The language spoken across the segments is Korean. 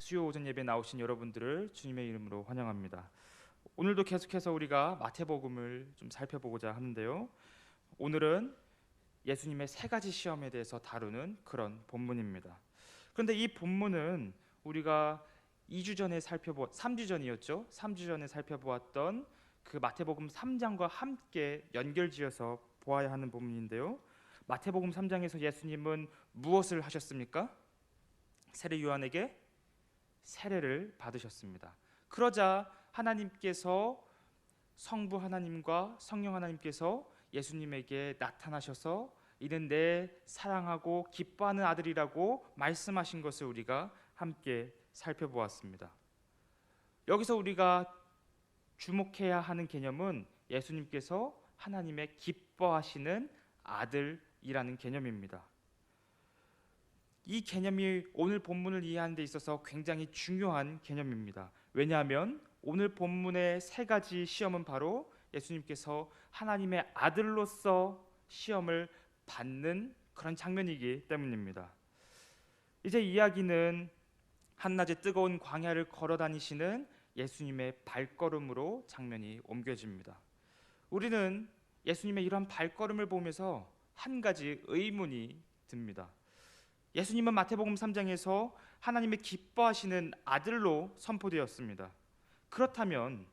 수요 오전 예배 나오신 여러분들을 주님의 이름으로 환영합니다. 오늘도 계속해서 우리가 마태복음을 좀 살펴보고자 하는데요. 오늘은 예수님의 세 가지 시험에 대해서 다루는 그런 본문입니다. 그런데 이 본문은 우리가 3주 전이었죠. 3주 전에 살펴보았던 그 마태복음 3장과 함께 연결지어서 보아야 하는 본문인데요. 마태복음 3장에서 예수님은 무엇을 하셨습니까? 세례 요한에게 세례를 받으셨습니다. 그러자 하나님께서 성부 하나님과 성령 하나님께서 예수님에게 나타나셔서 이는 내 사랑하고 기뻐하는 아들이라고 말씀하신 것을 우리가 함께 살펴보았습니다. 여기서 우리가 주목해야 하는 개념은 예수님께서 하나님의 기뻐하시는 아들이라는 개념입니다. 이 개념이 오늘 본문을 이해하는 데 있어서 굉장히 중요한 개념입니다. 왜냐하면 오늘 본문의 세 가지 시험은 바로 예수님께서 하나님의 아들로서 시험을 받는 그런 장면이기 때문입니다. 이제 이야기는 한낮에 뜨거운 광야를 걸어 다니시는 예수님의 발걸음으로 장면이 옮겨집니다. 우리는 예수님의 이러한 발걸음을 보면서 한 가지 의문이 듭니다. 예수님은 마태복음 3장에서 하나님의 기뻐하시는 아들로 선포되었습니다. 그렇다면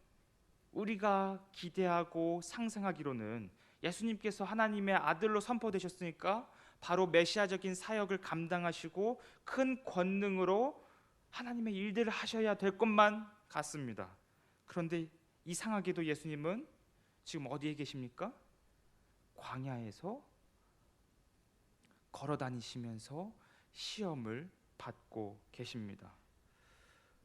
우리가 기대하고 상상하기로는 예수님께서 하나님의 아들로 선포되셨으니까 바로 메시아적인 사역을 감당하시고 큰 권능으로 하나님의 일들을 하셔야 될 것만 같습니다. 그런데 이상하게도 예수님은 지금 어디에 계십니까? 광야에서 걸어 다니시면서 시험을 받고 계십니다.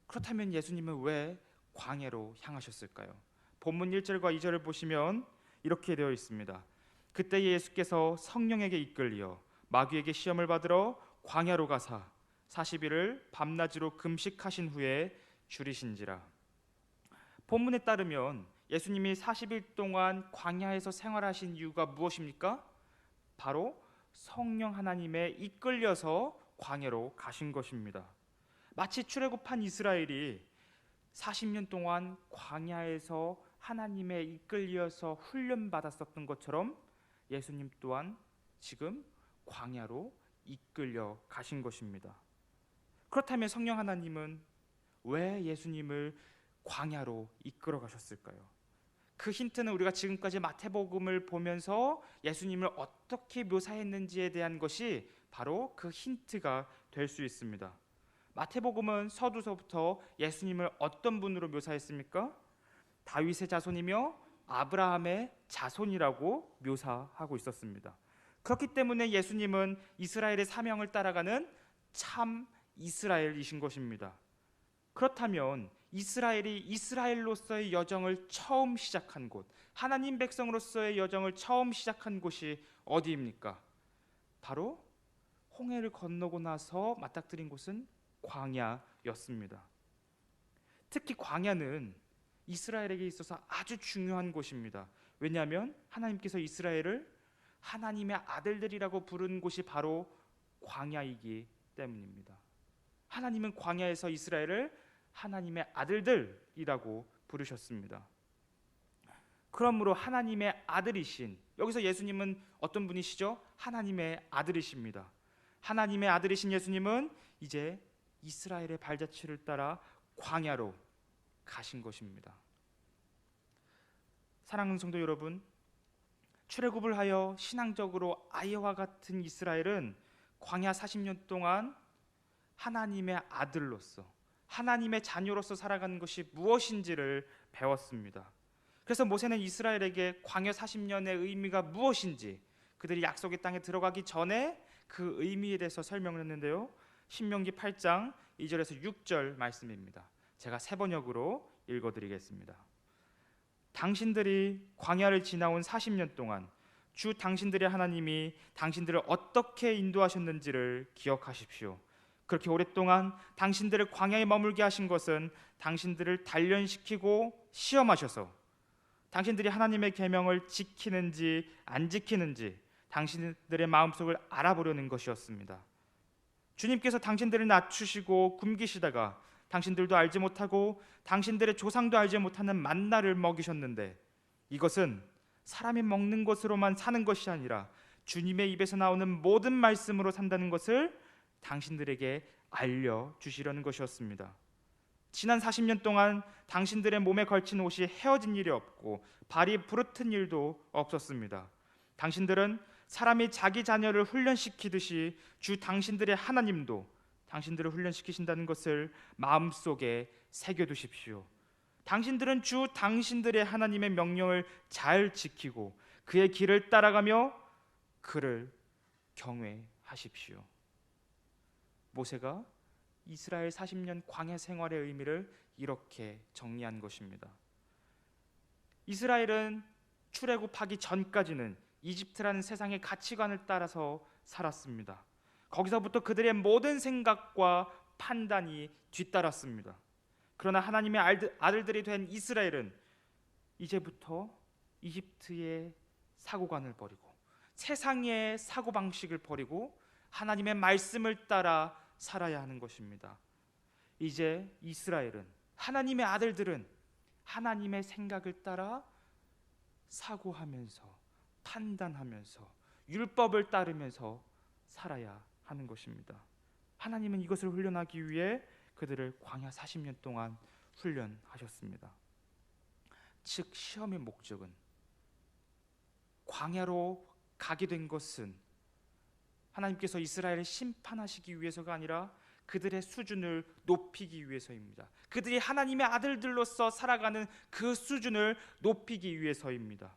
그렇다면 예수님은 왜 광야로 향하셨을까요? 본문 1절과 2절을 보시면 이렇게 되어 있습니다. 그때 예수께서 성령에게 이끌리어 마귀에게 시험을 받으러 광야로 가사 40일을 밤낮으로 금식하신 후에 줄이신지라. 본문에 따르면 예수님이 40일 동안 광야에서 생활하신 이유가 무엇입니까? 바로 성령 하나님에 이끌려서 광야로 가신 것입니다. 마치 출애굽한 이스라엘이 40년 동안 광야에서 하나님에 이끌려서 훈련받았었던 것처럼 예수님 또한 지금 광야로 이끌려 가신 것입니다. 그렇다면 성령 하나님은 왜 예수님을 광야로 이끌어 가셨을까요? 그 힌트는 우리가 지금까지 마태복음을 보면서 예수님을 어떻게 묘사했는지에 대한 것이 바로 그 힌트가 될 수 있습니다. 마태복음은 서두서부터 예수님을 어떤 분으로 묘사했습니까? 다윗의 자손이며 아브라함의 자손이라고 묘사하고 있었습니다. 그렇기 때문에 예수님은 이스라엘의 사명을 따라가는 참 이스라엘이신 것입니다. 그렇다면 이스라엘이 이스라엘로서의 여정을 처음 시작한 곳, 하나님 백성으로서의 여정을 처음 시작한 곳이 어디입니까? 바로 홍해를 건너고 나서 맞닥뜨린 곳은 광야였습니다. 특히 광야는 이스라엘에게 있어서 아주 중요한 곳입니다. 왜냐하면 하나님께서 이스라엘을 하나님의 아들들이라고 부른 곳이 바로 광야이기 때문입니다. 하나님은 광야에서 이스라엘을 하나님의 아들들이라고 부르셨습니다. 그러므로 하나님의 아들이신, 여기서 예수님은 어떤 분이시죠? 하나님의 아들이십니다. 하나님의 아들이신 예수님은 이제 이스라엘의 발자취를 따라 광야로 가신 것입니다. 사랑하는 성도 여러분, 출애굽을 하여 신앙적으로 아이와 같은 이스라엘은 광야 40년 동안 하나님의 아들로서, 하나님의 자녀로서 살아가는 것이 무엇인지를 배웠습니다. 그래서 모세는 이스라엘에게 광야 40년의 의미가 무엇인지, 그들이 약속의 땅에 들어가기 전에 그 의미에 대해서 설명을 했는데요. 신명기 8장 2절에서 6절 말씀입니다. 제가 세 번역으로 읽어드리겠습니다. 당신들이 광야를 지나온 40년 동안 주 당신들의 하나님이 당신들을 어떻게 인도하셨는지를 기억하십시오. 그렇게 오랫동안 당신들을 광야에 머물게 하신 것은 당신들을 단련시키고 시험하셔서 당신들이 하나님의 계명을 지키는지 안 지키는지 당신들의 마음속을 알아보려는 것이었습니다. 주님께서 당신들을 낮추시고 굶기시다가 당신들도 알지 못하고 당신들의 조상도 알지 못하는 만나를 먹이셨는데 이것은 사람이 먹는 것으로만 사는 것이 아니라 주님의 입에서 나오는 모든 말씀으로 산다는 것을 당신들에게 알려주시려는 것이었습니다. 지난 40년 동안 당신들의 몸에 걸친 옷이 헤어진 일이 없고 발이 부르튼 일도 없었습니다. 당신들은 사람이 자기 자녀를 훈련시키듯이 주 당신들의 하나님도 당신들을 훈련시키신다는 것을 마음속에 새겨두십시오. 당신들은 주 당신들의 하나님의 명령을 잘 지키고 그의 길을 따라가며 그를 경외하십시오. 모세가 이스라엘 40년 광야 생활의 의미를 이렇게 정리한 것입니다. 이스라엘은 출애굽하기 전까지는 이집트라는 세상의 가치관을 따라서 살았습니다. 거기서부터 그들의 모든 생각과 판단이 뒤따랐습니다. 그러나 하나님의 아들들이 된 이스라엘은 이제부터 이집트의 사고관을 버리고 세상의 사고방식을 버리고 하나님의 말씀을 따라 살아야 하는 것입니다. 이제 이스라엘은, 하나님의 아들들은 하나님의 생각을 따라 사고하면서 판단하면서 율법을 따르면서 살아야 하는 것입니다. 하나님은 이것을 훈련하기 위해 그들을 광야 40년 동안 훈련하셨습니다. 즉 시험의 목적은, 광야로 가게 된 것은 하나님께서 이스라엘을 심판하시기 위해서가 아니라 그들의 수준을 높이기 위해서입니다. 그들이 하나님의 아들들로서 살아가는 그 수준을 높이기 위해서입니다.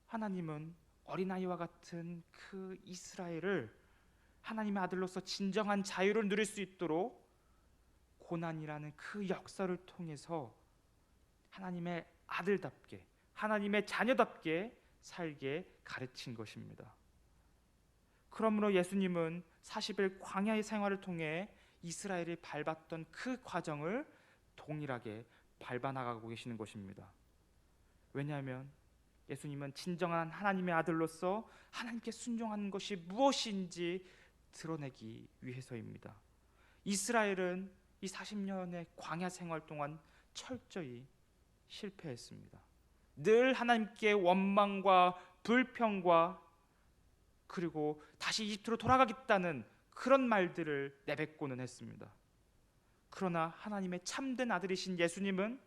하나님은 어린아이와 같은 그 이스라엘을 하나님의 아들로서 진정한 자유를 누릴 수 있도록 고난이라는 그 역사를 통해서 하나님의 아들답게, 하나님의 자녀답게 살게 가르친 것입니다. 그러므로 예수님은 40일 광야의 생활을 통해 이스라엘이 밟았던 그 과정을 동일하게 밟아나가고 계시는 것입니다. 왜냐하면 예수님은 진정한 하나님의 아들로서 하나님께 순종하는 것이 무엇인지 드러내기 위해서입니다. 이스라엘은 이 40년의 광야 생활 동안 철저히 실패했습니다. 늘 하나님께 원망과 불평과 그리고 다시 이집트로 돌아가겠다는 그런 말들을 내뱉고는 했습니다. 그러나 하나님의 참된 아들이신 예수님은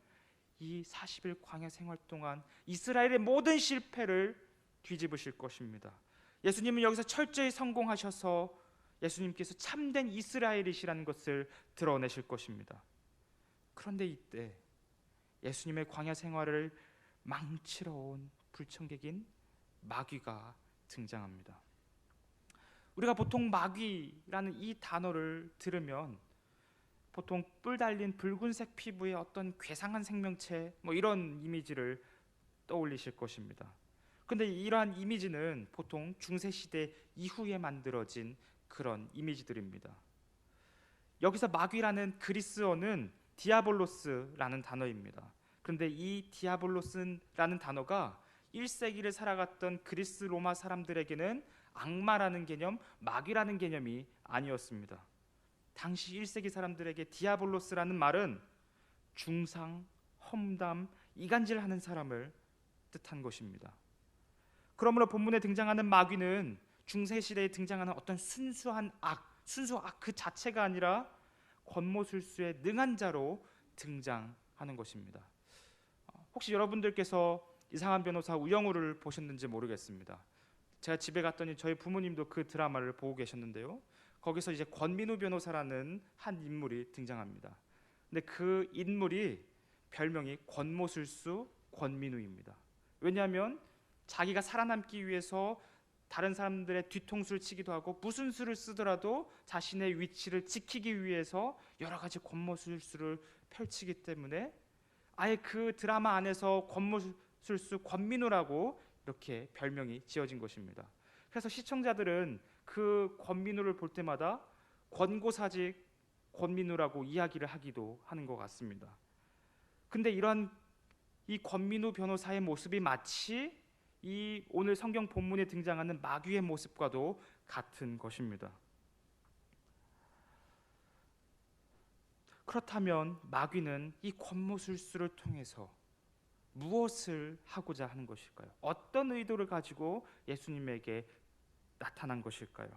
이 40일 광야 생활 동안 이스라엘의 모든 실패를 뒤집으실 것입니다. 예수님은 여기서 철저히 성공하셔서 예수님께서 참된 이스라엘이시라는 것을 드러내실 것입니다. 그런데 이때 예수님의 광야 생활을 망치러 온 불청객인 마귀가 등장합니다. 우리가 보통 마귀라는 이 단어를 들으면 보통 뿔 달린 붉은색 피부의 어떤 괴상한 생명체 이런 이미지를 떠올리실 것입니다. 그런데 이러한 이미지는 보통 중세시대 이후에 만들어진 그런 이미지들입니다. 여기서 마귀라는 그리스어는 디아볼로스라는 단어입니다. 그런데 이 디아볼로스라는 단어가 1세기를 살아갔던 그리스 로마 사람들에게는 악마라는 개념, 마귀라는 개념이 아니었습니다. 당시 1세기 사람들에게 디아볼로스라는 말은 중상, 험담, 이간질하는 사람을 뜻한 것입니다. 그러므로 본문에 등장하는 마귀는 중세시대에 등장하는 어떤 순수한 악 그 자체가 아니라 권모술수에 능한 자로 등장하는 것입니다. 혹시 여러분들께서 이상한 변호사 우영우를 보셨는지 모르겠습니다. 제가 집에 갔더니 저희 부모님도 그 드라마를 보고 계셨는데요. 거기서 이제 권민우 변호사라는 한 인물이 등장합니다. 근데 그 인물이 별명이 권모술수 권민우입니다. 왜냐하면 자기가 살아남기 위해서 다른 사람들의 뒤통수를 치기도 하고 무슨 수를 쓰더라도 자신의 위치를 지키기 위해서 여러 가지 권모술수를 펼치기 때문에 아예 그 드라마 안에서 권모술수 권민우라고 이렇게 별명이 지어진 것입니다. 그래서 시청자들은 그 권민우를 볼 때마다 권고사직 권민우라고 이야기를 하기도 하는 것 같습니다. 근데 이런 이 권민우 변호사의 모습이 마치 이 오늘 성경 본문에 등장하는 마귀의 모습과도 같은 것입니다. 그렇다면 마귀는 이 권모술수를 통해서 무엇을 하고자 하는 것일까요? 어떤 의도를 가지고 예수님에게 나타난 것일까요?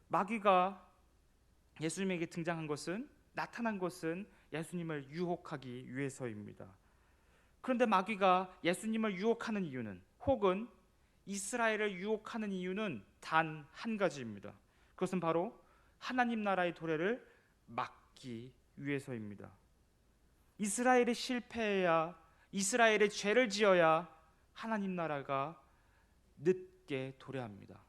마귀가 예수님에게 등장한 것은, 나타난 것은 예수님을 유혹하기 위해서입니다. 그런데 마귀가 예수님을 유혹하는 이유는, 혹은 이스라엘을 유혹하는 이유는 단 한 가지입니다. 그것은 바로 하나님 나라의 도래를 막기 위해서입니다. 이스라엘이 실패해야, 이스라엘의 죄를 지어야 하나님 나라가 늦게 도래합니다.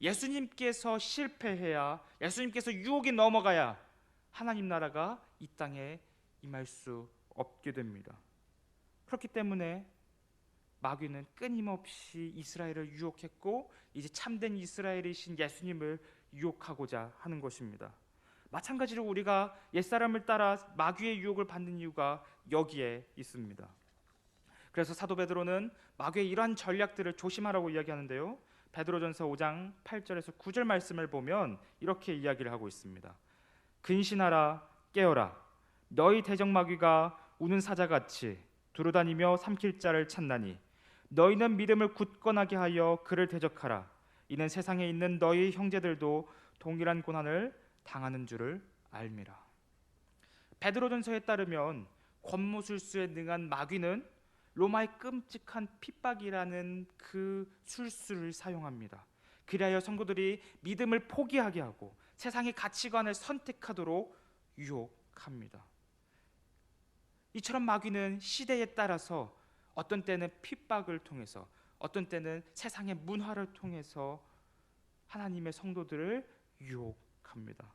예수님께서 실패해야, 예수님께서 유혹에 넘어가야 하나님 나라가 이 땅에 임할 수 없게 됩니다. 그렇기 때문에 마귀는 끊임없이 이스라엘을 유혹했고, 이제 참된 이스라엘이신 예수님을 유혹하고자 하는 것입니다. 마찬가지로 우리가 옛사람을 따라 마귀의 유혹을 받는 이유가 여기에 있습니다. 그래서 사도 베드로는 마귀의 이러한 전략들을 조심하라고 이야기하는데요, 베드로전서 5장 8절에서 9절 말씀을 보면 이렇게 이야기를 하고 있습니다. 근신하라, 깨어라. 너희 대적 마귀가 우는 사자같이 두루다니며 삼킬 자를 찾나니 너희는 믿음을 굳건하게 하여 그를 대적하라. 이는 세상에 있는 너희 형제들도 동일한 고난을 당하는 줄을 알미라. 베드로전서에 따르면 권모술수에 능한 마귀는 로마의 끔찍한 핍박이라는 그 술수를 사용합니다. 그리하여 성도들이 믿음을 포기하게 하고 세상의 가치관을 선택하도록 유혹합니다. 이처럼 마귀는 시대에 따라서 어떤 때는 핍박을 통해서, 어떤 때는 세상의 문화를 통해서 하나님의 성도들을 유혹합니다.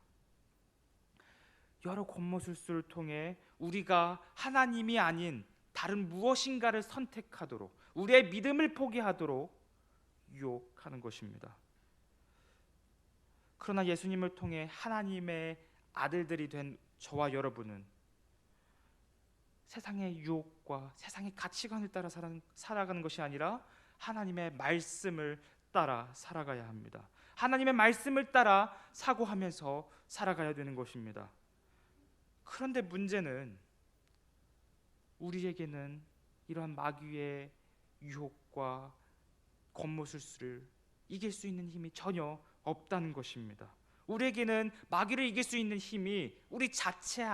여러 권모술수를 통해 우리가 하나님이 아닌 다른 무엇인가를 선택하도록, 우리의 믿음을 포기하도록 유혹하는 것입니다. 그러나 예수님을 통해 하나님의 아들들이 된 저와 여러분은 세상의 유혹과 세상의 가치관을 따라 살아가는 것이 아니라 하나님의 말씀을 따라 살아가야 합니다. 하나님의 말씀을 따라 사고하면서 살아가야 되는 것입니다. 그런데 문제는 우리에게는 이러한 마귀의 유혹과 권모술수를 이길 수 있는 힘이 전혀 없다는 것입니다. 우리에게는 마귀를 이길 수 있는 힘이 우리 자체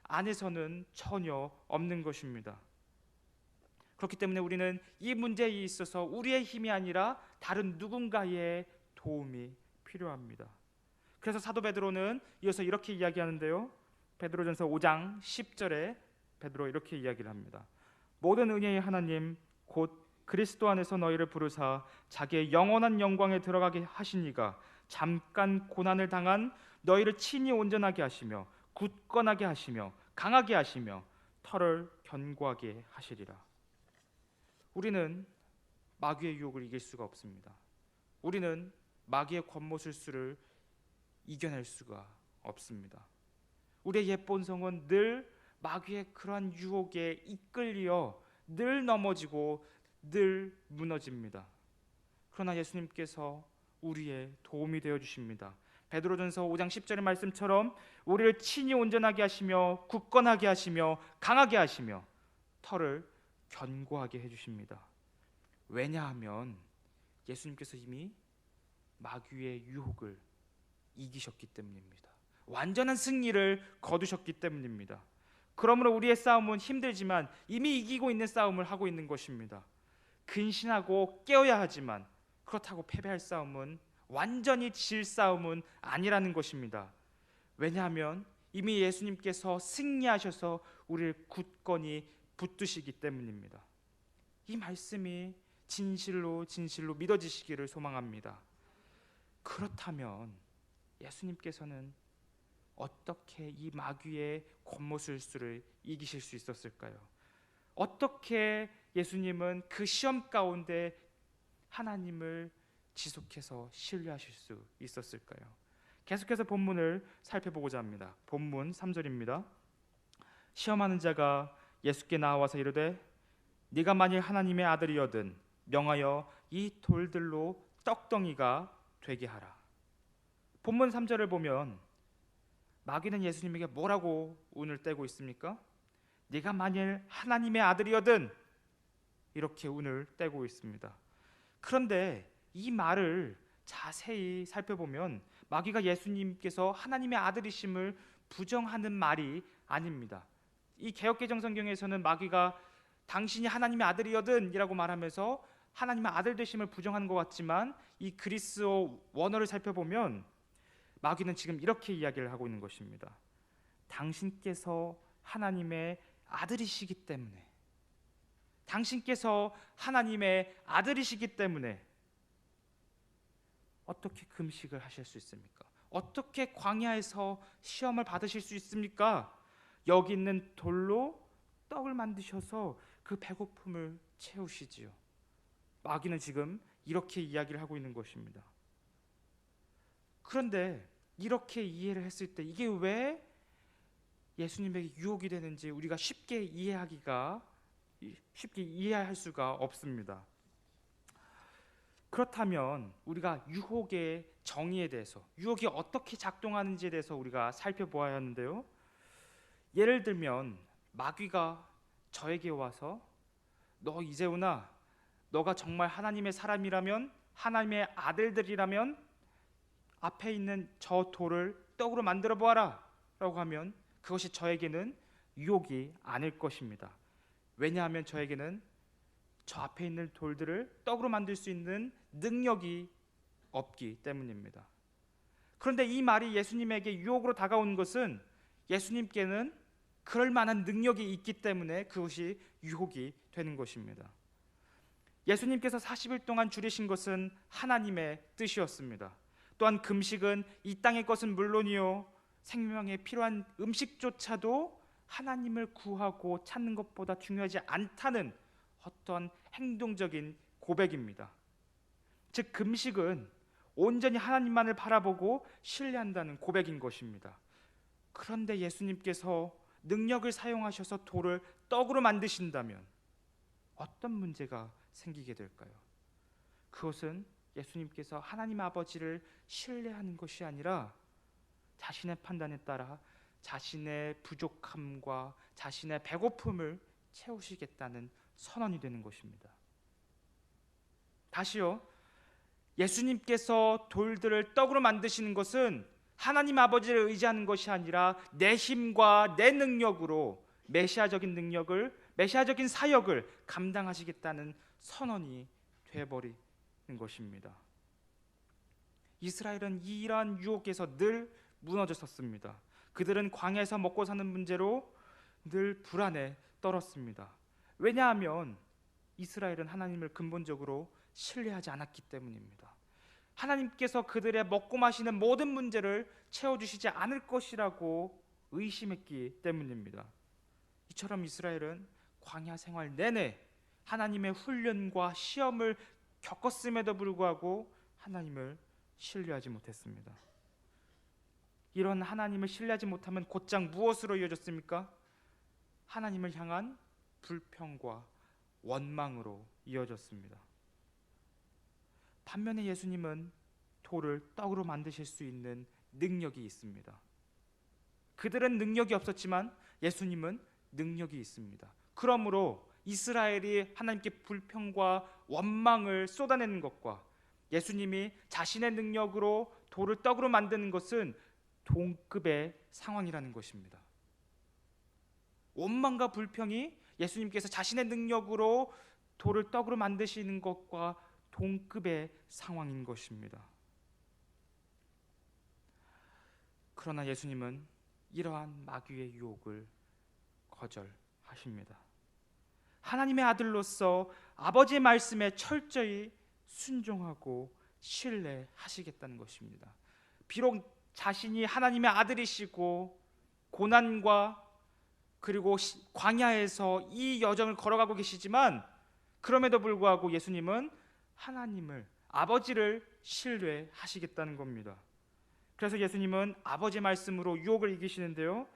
안에서는 전혀 없는 것입니다. 그렇기 때문에 우리는 이 문제에 있어서 우리의 힘이 아니라 다른 누군가의 도움이 필요합니다. 그래서 사도 베드로는 이어서 이렇게 이야기하는데요, 베드로전서 5장 10절에 베드로 이렇게 이야기를 합니다. 모든 은혜의 하나님 곧 그리스도 안에서 너희를 부르사 자기의 영원한 영광에 들어가게 하시니가 잠깐 고난을 당한 너희를 친히 온전하게 하시며 굳건하게 하시며 강하게 하시며 털을 견고하게 하시리라. 우리는 마귀의 유혹을 이길 수가 없습니다. 우리는 마귀의 권모술수를 이겨낼 수가 없습니다. 우리의 옛 본성은 늘 마귀의 그러한 유혹에 이끌려 늘 넘어지고 늘 무너집니다. 그러나 예수님께서 우리의 도움이 되어 주십니다. 베드로전서 5장 10절의 말씀처럼 우리를 친히 온전하게 하시며 굳건하게 하시며 강하게 하시며 털을 견고하게 해주십니다. 왜냐하면 예수님께서 이미 마귀의 유혹을 이기셨기 때문입니다. 완전한 승리를 거두셨기 때문입니다. 그러므로 우리의 싸움은 힘들지만 이미 이기고 있는 싸움을 하고 있는 것입니다. 근신하고 깨어야 하지만 그렇다고 패배할 싸움은, 완전히 질 싸움은 아니라는 것입니다. 왜냐하면 이미 예수님께서 승리하셔서 우리를 굳건히 붙드시기 때문입니다. 이 말씀이 진실로 믿어지시기를 소망합니다. 그렇다면 예수님께서는 어떻게 이 마귀의 권모술수를 이기실 수 있었을까요? 어떻게 예수님은 그 시험 가운데 하나님을 지속해서 신뢰하실 수 있었을까요? 계속해서 본문을 살펴보고자 합니다. 본문 3절입니다. 시험하는 자가 예수께 나와서 이르되 네가 만일 하나님의 아들이거든 명하여 이 돌들로 떡덩이가 되게 하라. 본문 3절을 보면 마귀는 예수님에게 뭐라고 운을 떼고 있습니까? 네가 만일 하나님의 아들이거든, 이렇게 운을 떼고 있습니다. 그런데 이 말을 자세히 살펴보면 마귀가 예수님께서 하나님의 아들이심을 부정하는 말이 아닙니다. 이 개역개정 성경에서는 마귀가 당신이 하나님의 아들이거든 이라고 말하면서 하나님의 아들 되심을 부정하는 것 같지만, 이 그리스어 원어를 살펴보면 마귀는 지금 이렇게 이야기를 하고 있는 것입니다. 당신께서 하나님의 아들이시기 때문에, 당신께서 하나님의 아들이시기 때문에 어떻게 금식을 하실 수 있습니까? 어떻게 광야에서 시험을 받으실 수 있습니까? 여기 있는 돌로 떡을 만드셔서 그 배고픔을 채우시지요. 마귀는 지금 이렇게 이야기를 하고 있는 것입니다. 그런데 이렇게 이해를 했을 때 이게 왜 예수님에게 유혹이 되는지 우리가 쉽게 이해할 수가 없습니다. 그렇다면 우리가 유혹의 정의에 대해서, 유혹이 어떻게 작동하는지에 대해서 우리가 살펴보아야 하는데요. 예를 들면 마귀가 저에게 와서 너 이재훈아, 너가 정말 하나님의 사람이라면, 하나님의 아들들이라면 앞에 있는 저 돌을 떡으로 만들어 보아라 라고 하면 그것이 저에게는 유혹이 아닐 것입니다. 왜냐하면 저에게는 저 앞에 있는 돌들을 떡으로 만들 수 있는 능력이 없기 때문입니다. 그런데 이 말이 예수님에게 유혹으로 다가온 것은 예수님께는 그럴 만한 능력이 있기 때문에 그것이 유혹이 되는 것입니다. 예수님께서 40일 동안 줄이신 것은 하나님의 뜻이었습니다. 또한 금식은 이 땅의 것은 물론이요, 생명에 필요한 음식조차도 하나님을 구하고 찾는 것보다 중요하지 않다는 어떤 행동적인 고백입니다. 즉 금식은 온전히 하나님만을 바라보고 신뢰한다는 고백인 것입니다. 그런데 예수님께서 능력을 사용하셔서 돌을 떡으로 만드신다면 어떤 문제가 생기게 될까요? 그것은 예수님께서 하나님 아버지를 신뢰하는 것이 아니라 자신의 판단에 따라 자신의 부족함과 자신의 배고픔을 채우시겠다는 선언이 되는 것입니다. 다시요, 예수님께서 돌들을 떡으로 만드시는 것은 하나님 아버지를 의지하는 것이 아니라 내 힘과 내 능력으로 메시아적인 사역을 감당하시겠다는 선언이 되어버리는 것입니다. 이스라엘은 이러한 유혹에서 늘 무너졌었습니다. 그들은 광야에서 먹고 사는 문제로 늘 불안에 떨었습니다. 왜냐하면 이스라엘은 하나님을 근본적으로 신뢰하지 않았기 때문입니다. 하나님께서 그들의 먹고 마시는 모든 문제를 채워주시지 않을 것이라고 의심했기 때문입니다. 이처럼 이스라엘은 광야 생활 내내 하나님의 훈련과 시험을 겪었음에도 불구하고 하나님을 신뢰하지 못했습니다. 이런 하나님을 신뢰하지 못하면 곧장 무엇으로 이어졌습니까? 하나님을 향한 불평과 원망으로 이어졌습니다. 반면에 예수님은 돌을 떡으로 만드실 수 있는 능력이 있습니다. 그들은 능력이 없었지만 예수님은 능력이 있습니다. 그러므로 이스라엘이 하나님께 불평과 원망을 쏟아내는 것과 예수님이 자신의 능력으로 돌을 떡으로 만드는 것은 동급의 상황이라는 것입니다. 원망과 불평이 예수님께서 자신의 능력으로 돌을 떡으로 만드시는 것과 동급의 상황인 것입니다. 그러나 예수님은 이러한 마귀의 유혹을 거절하십니다. 하나님의 아들로서 아버지의 말씀에 철저히 순종하고 신뢰하시겠다는 것입니다. 비록 자신이 하나님의 아들이시고 고난과 그리고 광야에서 이 여정을 걸어가고 계시지만 그럼에도 불구하고 예수님은 하나님을, 아버지를 신뢰하시겠다는 겁니다. 그래서 예수님은 아버지 말씀으로 유혹을 이기시는데요.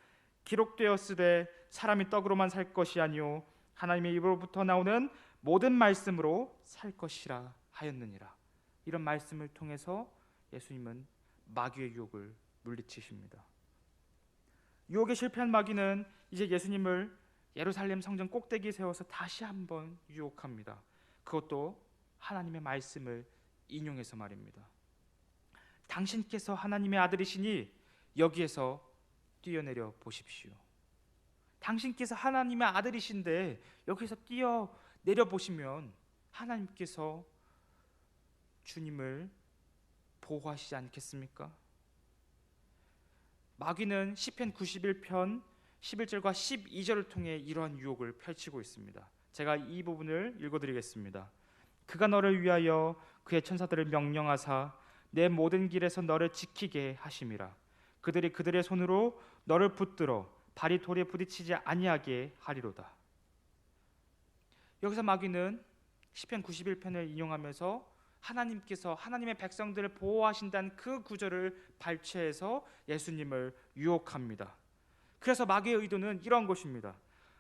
기록되었으되 사람이 떡으로만 살 것이 아니요 하나님의 입으로부터 나오는 모든 말씀으로 살 것이라 하였느니라. 이런 말씀을 통해서 예수님은 마귀의 유혹을 물리치십니다. 유혹에 실패한 마귀는 이제 예수님을 예루살렘 성전 꼭대기에 세워서 다시 한번 유혹합니다. 그것도 하나님의 말씀을 인용해서 말입니다. 당신께서 하나님의 아들이시니 여기에서 뛰어내려 보십시오. 당신께서 하나님의 아들이신데 여기서 뛰어내려 보시면 하나님께서 주님을 보호하시지 않겠습니까? 마귀는 시편 91편 11절과 12절을 통해 이러한 유혹을 펼치고 있습니다. 제가 이 부분을 읽어드리겠습니다. 그가 너를 위하여 그의 천사들을 명령하사 내 모든 길에서 너를 지키게 하심이라. 그들이 그들의 손으로 너를 붙들어 발이 돌에 부딪히지 아니하게 하리로다. 여기서 마귀는 시편 91편을 인용하면서 하나님께서 하나님의 백성들을 보호하신다는 그 구절을 발췌해서 예수님을 유혹합니다. 그래서 마귀의 의도는 이런 것입니다.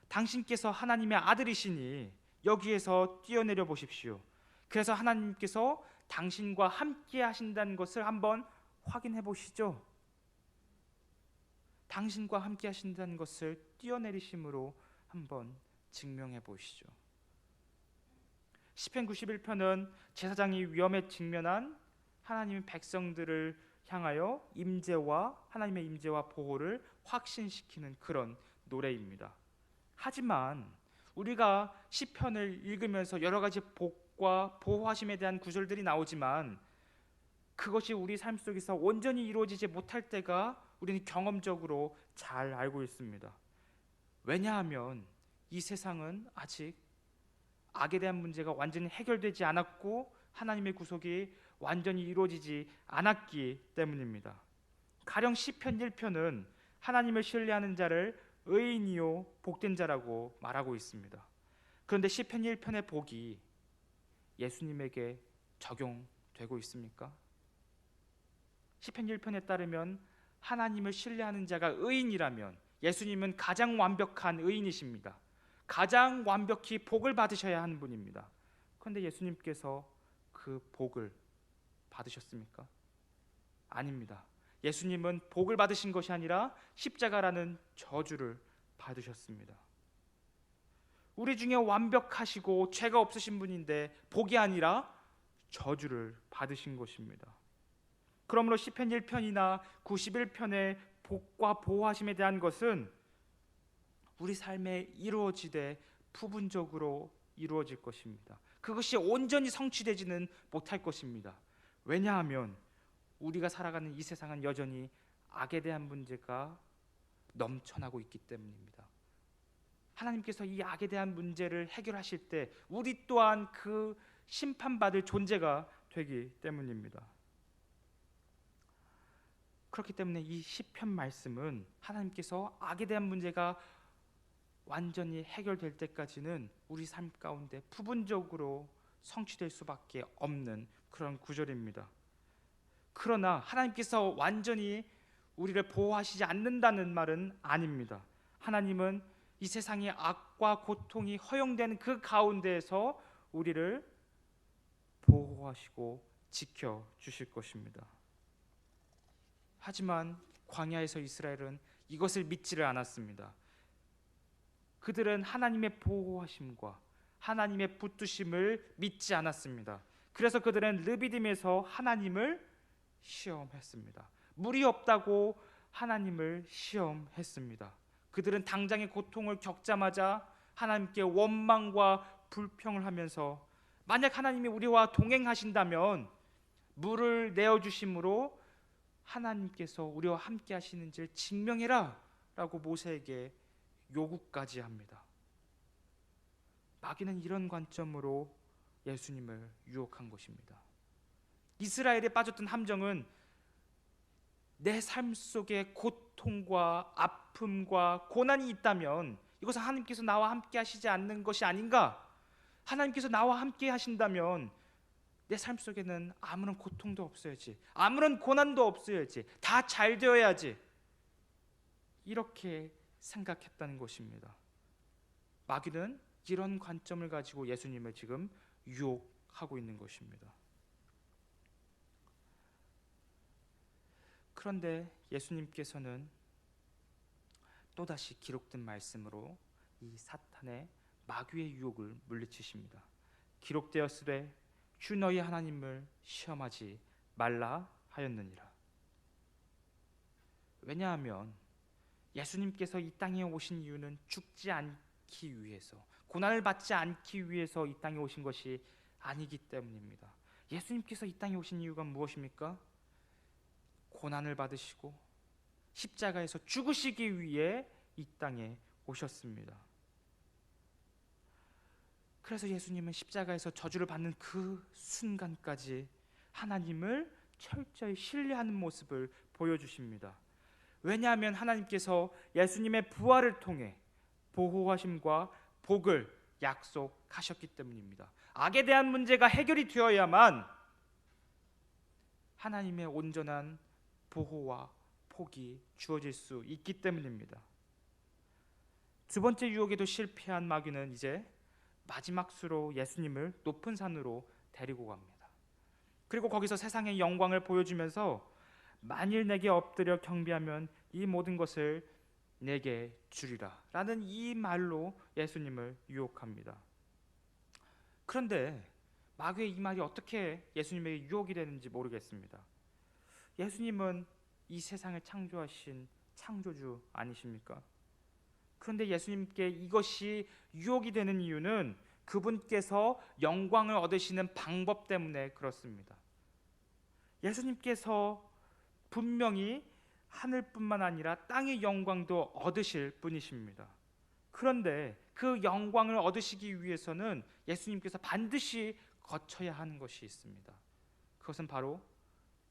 당신께서 하나님의 아들이시니 여기에서 뛰어내려 보십시오. 그래서 하나님께서 당신과 함께 하신다는 것을 한번 확인해 보시죠. 당신과 함께 하신다는 것을 뛰어내리심으로 한번 증명해 보시죠. 시편 91편은 제사장이 위험에 직면한 하나님의 백성들을 향하여 하나님의 임재와 보호를 확신시키는 그런 노래입니다. 하지만 우리가 시편을 읽으면서 여러 가지 복과 보호하심에 대한 구절들이 나오지만 그것이 우리 삶 속에서 온전히 이루어지지 못할 때가 우리는 경험적으로 잘 알고 있습니다. 왜냐하면 이 세상은 아직 악에 대한 문제가 완전히 해결되지 않았고 하나님의 구속이 완전히 이루어지지 않았기 때문입니다. 가령 시편 1편은 하나님을 신뢰하는 자를 의인이요 복된 자라고 말하고 있습니다. 그런데 시편 1편의 복이 예수님에게 적용되고 있습니까? 시편 1편에 따르면 하나님을 신뢰하는 자가 의인이라면 예수님은 가장 완벽한 의인이십니다. 가장 완벽히 복을 받으셔야 하는 분입니다. 그런데 예수님께서 그 복을 받으셨습니까? 아닙니다. 예수님은 복을 받으신 것이 아니라 십자가라는 저주를 받으셨습니다. 우리 중에 완벽하시고 죄가 없으신 분인데 복이 아니라 저주를 받으신 것입니다. 그러므로 시편 1편이나 91편의 복과 보호하심에 대한 것은 우리 삶에 이루어지되 부분적으로 이루어질 것입니다. 그것이 온전히 성취되지는 못할 것입니다. 왜냐하면 우리가 살아가는 이 세상은 여전히 악에 대한 문제가 넘쳐나고 있기 때문입니다. 하나님께서 이 악에 대한 문제를 해결하실 때 우리 또한 그 심판받을 존재가 되기 때문입니다. 그렇기 때문에 이 시편 말씀은 하나님께서 악에 대한 문제가 완전히 해결될 때까지는 우리 삶 가운데 부분적으로 성취될 수밖에 없는 그런 구절입니다. 그러나 하나님께서 완전히 우리를 보호하시지 않는다는 말은 아닙니다. 하나님은 이 세상의 악과 고통이 허용되는 그 가운데에서 우리를 보호하시고 지켜주실 것입니다. 하지만 광야에서 이스라엘은 이것을 믿지를 않았습니다. 그들은 하나님의 보호하심과 하나님의 붙드심을 믿지 않았습니다. 그래서 그들은 르비딤에서 하나님을 시험했습니다. 물이 없다고 하나님을 시험했습니다. 그들은 당장의 고통을 겪자마자 하나님께 원망과 불평을 하면서 만약 하나님이 우리와 동행하신다면 물을 내어주심으로 하나님께서 우리와 함께 하시는지를 증명해라 라고 모세에게 요구까지 합니다. 마귀는 이런 관점으로 예수님을 유혹한 것입니다. 이스라엘에 빠졌던 함정은 내 삶 속에 고통과 아픔과 고난이 있다면 이것은 하나님께서 나와 함께 하시지 않는 것이 아닌가? 하나님께서 나와 함께 하신다면 내 삶 속에는 아무런 고통도 없어야지, 아무런 고난도 없어야지, 다 잘 되어야지, 이렇게 생각했다는 것입니다. 마귀는 이런 관점을 가지고 예수님을 지금 유혹하고 있는 것입니다. 그런데 예수님께서는 또다시 기록된 말씀으로 이 사탄의 마귀의 유혹을 물리치십니다. 기록되었으되 주 너희 하나님을 시험하지 말라 하였느니라. 왜냐하면 예수님께서 이 땅에 오신 이유는 죽지 않기 위해서, 고난을 받지 않기 위해서 이 땅에 오신 것이 아니기 때문입니다. 예수님께서 이 땅에 오신 이유가 무엇입니까? 고난을 받으시고 십자가에서 죽으시기 위해 이 땅에 오셨습니다. 그래서 예수님은 십자가에서 저주를 받는 그 순간까지 하나님을 철저히 신뢰하는 모습을 보여주십니다. 왜냐하면 하나님께서 예수님의 부활을 통해 보호하심과 복을 약속하셨기 때문입니다. 악에 대한 문제가 해결이 되어야만 하나님의 온전한 보호와 복이 주어질 수 있기 때문입니다. 두 번째 유혹에도 실패한 마귀는 이제 마지막 수로 예수님을 높은 산으로 데리고 갑니다. 그리고 거기서 세상의 영광을 보여주면서 만일 내게 엎드려 경배하면 이 모든 것을 내게 주리라 라는 이 말로 예수님을 유혹합니다. 그런데 마귀의 이 말이 어떻게 예수님에게 유혹이 되는지 모르겠습니다. 예수님은 이 세상을 창조하신 창조주 아니십니까? 그런데 예수님께 이것이 유혹이 되는 이유는 그분께서 영광을 얻으시는 방법 때문에 그렇습니다. 예수님께서 분명히 하늘뿐만 아니라 땅의 영광도 얻으실 분이십니다. 그런데 그 영광을 얻으시기 위해서는 예수님께서 반드시 거쳐야 하는 것이 있습니다. 그것은 바로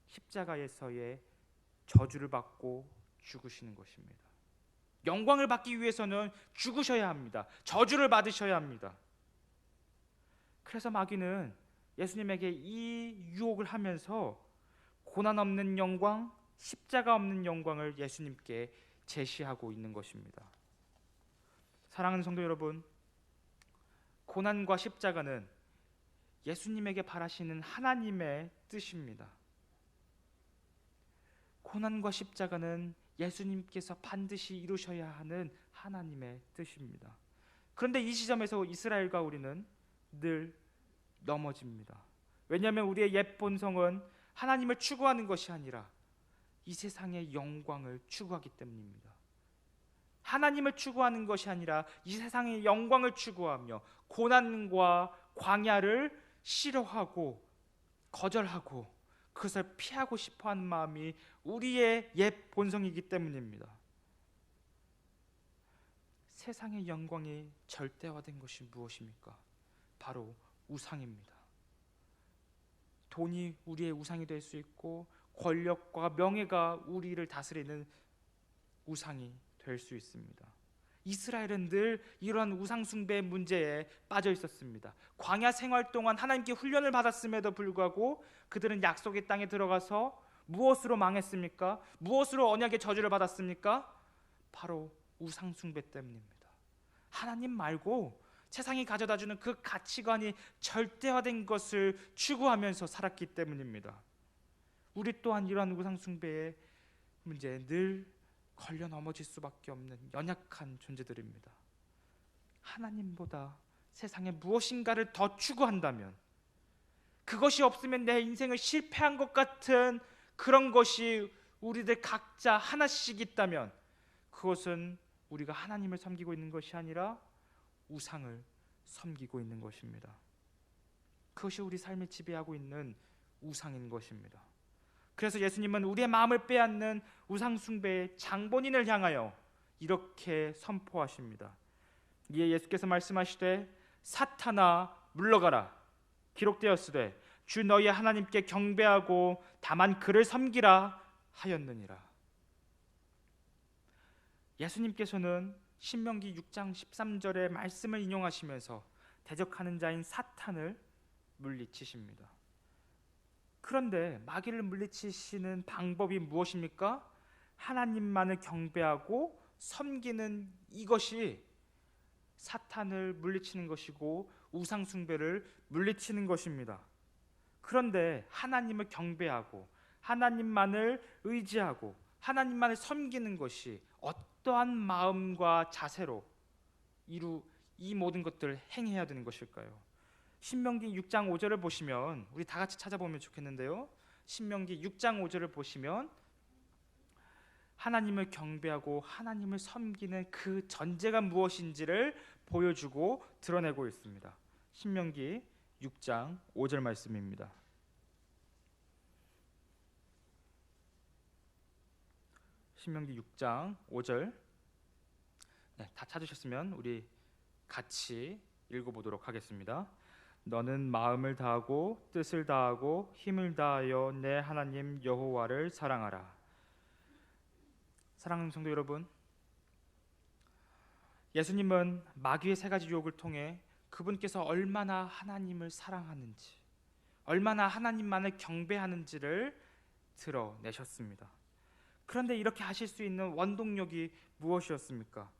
십자가에서의 저주를 받고 죽으시는 것입니다. 영광을 받기 위해서는 죽으셔야 합니다. 저주를 받으셔야 합니다. 그래서 마귀는 예수님에게 이 유혹을 하면서 고난 없는 영광, 십자가 없는 영광을 예수님께 제시하고 있는 것입니다. 사랑하는 성도 여러분, 고난과 십자가는 예수님에게 바라시는 하나님의 뜻입니다. 고난과 십자가는 예수님께서 반드시 이루셔야 하는 하나님의 뜻입니다. 그런데 이 지점에서 이스라엘과 우리는 늘 넘어집니다. 왜냐하면 우리의 옛 본성은 하나님을 추구하는 것이 아니라 이 세상의 영광을 추구하기 때문입니다. 하나님을 추구하는 것이 아니라 이 세상의 영광을 추구하며 고난과 광야를 싫어하고 거절하고 그것을 피하고 싶어하는 마음이 우리의 옛 본성이기 때문입니다. 세상의 영광이 절대화된 것이 무엇입니까? 바로 우상입니다. 돈이 우리의 우상이 될 수 있고 권력과 명예가 우리를 다스리는 우상이 될 수 있습니다. 이스라엘은 늘 이러한 우상 숭배의 문제에 빠져 있었습니다. 광야 생활 동안 하나님께 훈련을 받았음에도 불구하고 그들은 약속의 땅에 들어가서 무엇으로 망했습니까? 무엇으로 언약의 저주를 받았습니까? 바로 우상 숭배 때문입니다. 하나님 말고 세상이 가져다주는 그 가치관이 절대화된 것을 추구하면서 살았기 때문입니다. 우리 또한 이러한 우상 숭배의 문제에 늘 걸려 넘어질 수밖에 없는 연약한 존재들입니다. 하나님보다 세상에 무엇인가를 더 추구한다면, 그것이 없으면 내 인생을 실패한 것 같은 그런 것이 우리들 각자 하나씩 있다면, 그것은 우리가 하나님을 섬기고 있는 것이 아니라 우상을 섬기고 있는 것입니다. 그것이 우리 삶을 지배하고 있는 우상인 것입니다. 그래서 예수님은 우리의 마음을 빼앗는 우상 숭배의 장본인을 향하여 이렇게 선포하십니다. 이에 예수께서 말씀하시되 사탄아 물러가라, 기록되었으되 주 너희 하나님께 경배하고 다만 그를 섬기라 하였느니라. 예수님께서는 신명기 6장 13절의 말씀을 인용하시면서 대적하는 자인 사탄을 물리치십니다. 그런데 마귀를 물리치시는 방법이 무엇입니까? 하나님만을 경배하고 섬기는 이것이 사탄을 물리치는 것이고 우상 숭배를 물리치는 것입니다. 그런데 하나님을 경배하고 하나님만을 의지하고 하나님만을 섬기는 것이 어떠한 마음과 자세로 이 모든 것들을 행해야 되는 것일까요? 신명기 6장 5절을 보시면, 우리 다 같이 찾아보면 좋겠는데요. 신명기 6장 5절을 보시면 하나님을 경배하고 하나님을 섬기는 그 전제가 무엇인지를 보여주고 드러내고 있습니다. 신명기 6장 5절 말씀입니다. 신명기 6장 5절, 다 찾으셨으면 우리 같이 읽어보도록 하겠습니다. 너는 마음을 다하고 뜻을 다하고 힘을 다하여 내 하나님 여호와를 사랑하라. 사랑하는 성도 여러분, 예수님은 마귀의 세 가지 유혹을 통해 그분께서 얼마나 하나님을 사랑하는지, 얼마나 하나님만을 경배하는지를 드러내셨습니다. 그런데 이렇게 하실 수 있는 원동력이 무엇이었습니까?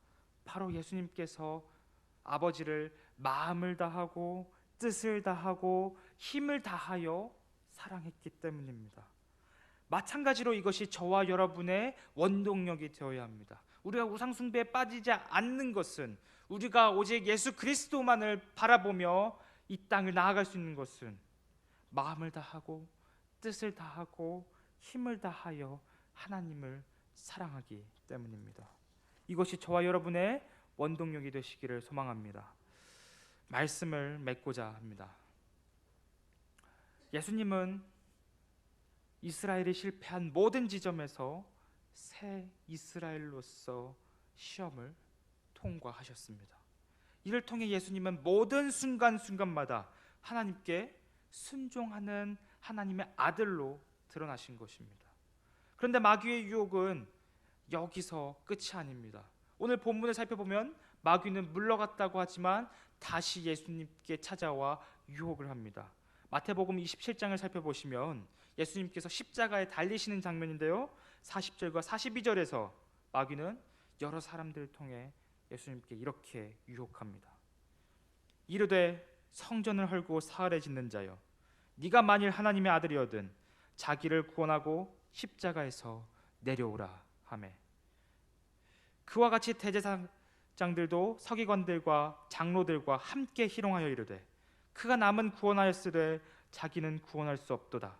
바로 예수님께서 아버지를 마음을 다하고 뜻을 다하고 힘을 다하여 사랑했기 때문입니다. 마찬가지로 이것이 저와 여러분의 원동력이 되어야 합니다. 우리가 우상숭배에 빠지지 않는 것은, 우리가 오직 예수 그리스도만을 바라보며 이 땅을 나아갈 수 있는 것은 마음을 다하고 뜻을 다하고 힘을 다하여 하나님을 사랑하기 때문입니다. 이것이 저와 여러분의 원동력이 되시기를 소망합니다. 말씀을 맺고자 합니다. 예수님은 이스라엘이 실패한 모든 지점에서 새 이스라엘로서 시험을 통과하셨습니다. 이를 통해 예수님은 모든 순간순간마다 하나님께 순종하는 하나님의 아들로 드러나신 것입니다. 그런데 마귀의 유혹은 여기서 끝이 아닙니다. 오늘 본문을 살펴보면 마귀는 물러갔다고 하지만 다시 예수님께 찾아와 유혹을 합니다. 마태복음 27장을 살펴보시면 예수님께서 십자가에 달리시는 장면인데요, 40절과 42절에서 마귀는 여러 사람들을 통해 예수님께 이렇게 유혹합니다. 이르되 성전을 헐고 사흘에 짓는 자여, 네가 만일 하나님의 아들이거든 자기를 구원하고 십자가에서 내려오라 하매, 그와 같이 대제사장들도 서기관들과 장로들과 함께 희롱하여 이르되 그가 남은 구원하였으되 자기는 구원할 수 없도다.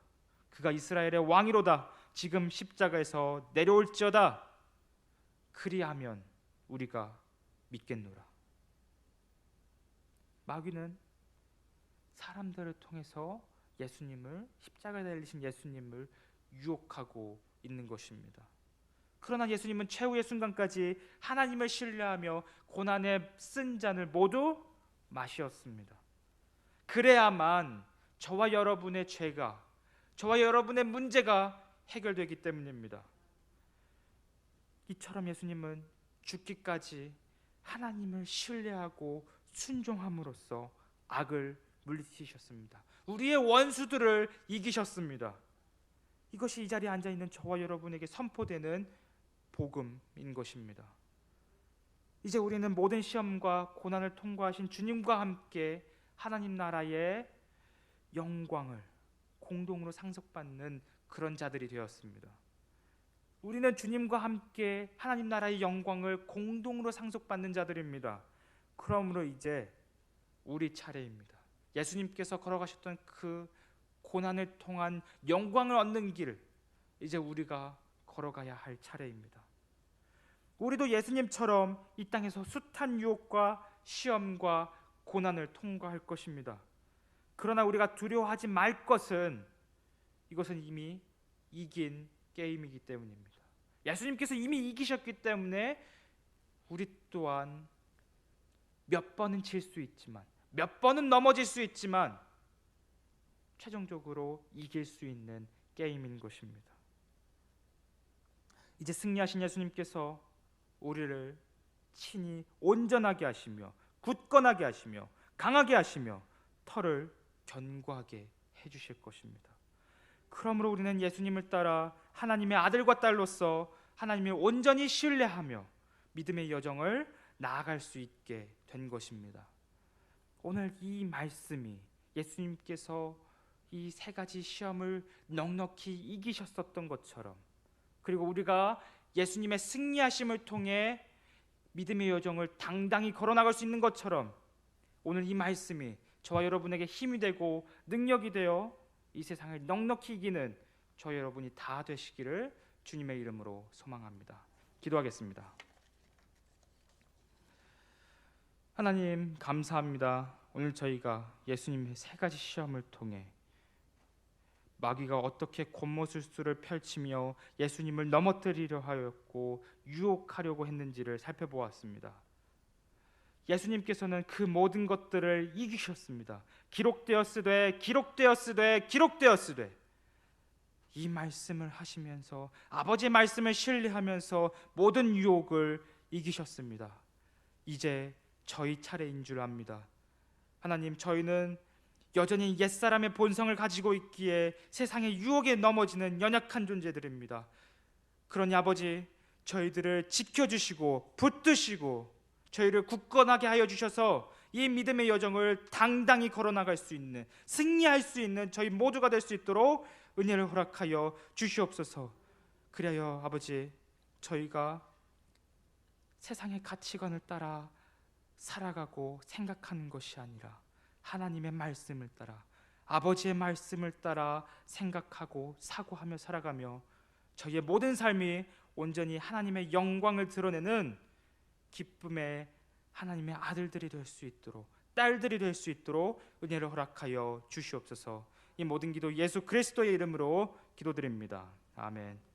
그가 이스라엘의 왕이로다. 지금 십자가에서 내려올지어다. 그리하면 우리가 믿겠노라. 마귀는 사람들을 통해서 예수님을, 십자가에 달리신 예수님을 유혹하고 있는 것입니다. 그러나 예수님은 최후의 순간까지 하나님을 신뢰하며 고난의 쓴 잔을 모두 마셨습니다. 그래야만 저와 여러분의 죄가, 저와 여러분의 문제가 해결되기 때문입니다. 이처럼 예수님은 죽기까지 하나님을 신뢰하고 순종함으로써 악을 물리치셨습니다. 우리의 원수들을 이기셨습니다. 이것이 이 자리에 앉아있는 저와 여러분에게 선포되는 복음인 것입니다. 이제 우리는 모든 시험과 고난을 통과하신 주님과 함께 하나님 나라의 영광을 공동으로 상속받는 그런 자들이 되었습니다. 우리는 주님과 함께 하나님 나라의 영광을 공동으로 상속받는 자들입니다. 그러므로 이제 우리 차례입니다. 예수님께서 걸어가셨던 그 고난을 통한 영광을 얻는 길, 이제 우리가 걸어가야 할 차례입니다. 우리도 예수님처럼 이 땅에서 숱한 유혹과 시험과 고난을 통과할 것입니다. 그러나 우리가 두려워하지 말 것은, 이것은 이미 이긴 게임이기 때문입니다. 예수님께서 이미 이기셨기 때문에 우리 또한 몇 번은 질 수 있지만, 몇 번은 넘어질 수 있지만 최종적으로 이길 수 있는 게임인 것입니다. 이제 승리하신 예수님께서 우리를 친히 온전하게 하시며 굳건하게 하시며 강하게 하시며 털을 견고하게 해주실 것입니다. 그러므로 우리는 예수님을 따라 하나님의 아들과 딸로서 하나님을 온전히 신뢰하며 믿음의 여정을 나아갈 수 있게 된 것입니다. 오늘 이 말씀이 예수님께서 이 세 가지 시험을 넉넉히 이기셨었던 것처럼 그리고 우리가 예수님의 승리하심을 통해 믿음의 여정을 당당히 걸어나갈 수 있는 것처럼 오늘 이 말씀이 저와 여러분에게 힘이 되고 능력이 되어 이 세상을 넉넉히 이기는 저와 여러분이 다 되시기를 주님의 이름으로 소망합니다. 기도하겠습니다. 하나님 감사합니다. 오늘 저희가 예수님의 세 가지 시험을 통해 마귀가 어떻게 곤모술수를 펼치며 예수님을 넘어뜨리려 하였고 유혹하려고 했는지를 살펴보았습니다. 예수님께서는 그 모든 것들을 이기셨습니다. 기록되었으되 기록되었으되 기록되었으되 이 말씀을 하시면서 아버지의 말씀을 신뢰하면서 모든 유혹을 이기셨습니다. 이제 저희 차례인 줄 압니다. 하나님, 저희는 여전히 옛사람의 본성을 가지고 있기에 세상의 유혹에 넘어지는 연약한 존재들입니다. 그러니 아버지, 저희들을 지켜주시고 붙드시고 저희를 굳건하게 하여 주셔서 이 믿음의 여정을 당당히 걸어나갈 수 있는, 승리할 수 있는 저희 모두가 될 수 있도록 은혜를 허락하여 주시옵소서. 그래야 아버지, 저희가 세상의 가치관을 따라 살아가고 생각하는 것이 아니라 하나님의 말씀을 따라, 아버지의 말씀을 따라 생각하고 사고하며 살아가며 저희의 모든 삶이 온전히 하나님의 영광을 드러내는 기쁨의 하나님의 아들들이 될 수 있도록, 딸들이 될 수 있도록 은혜를 허락하여 주시옵소서. 이 모든 기도 예수 그리스도의 이름으로 기도드립니다. 아멘.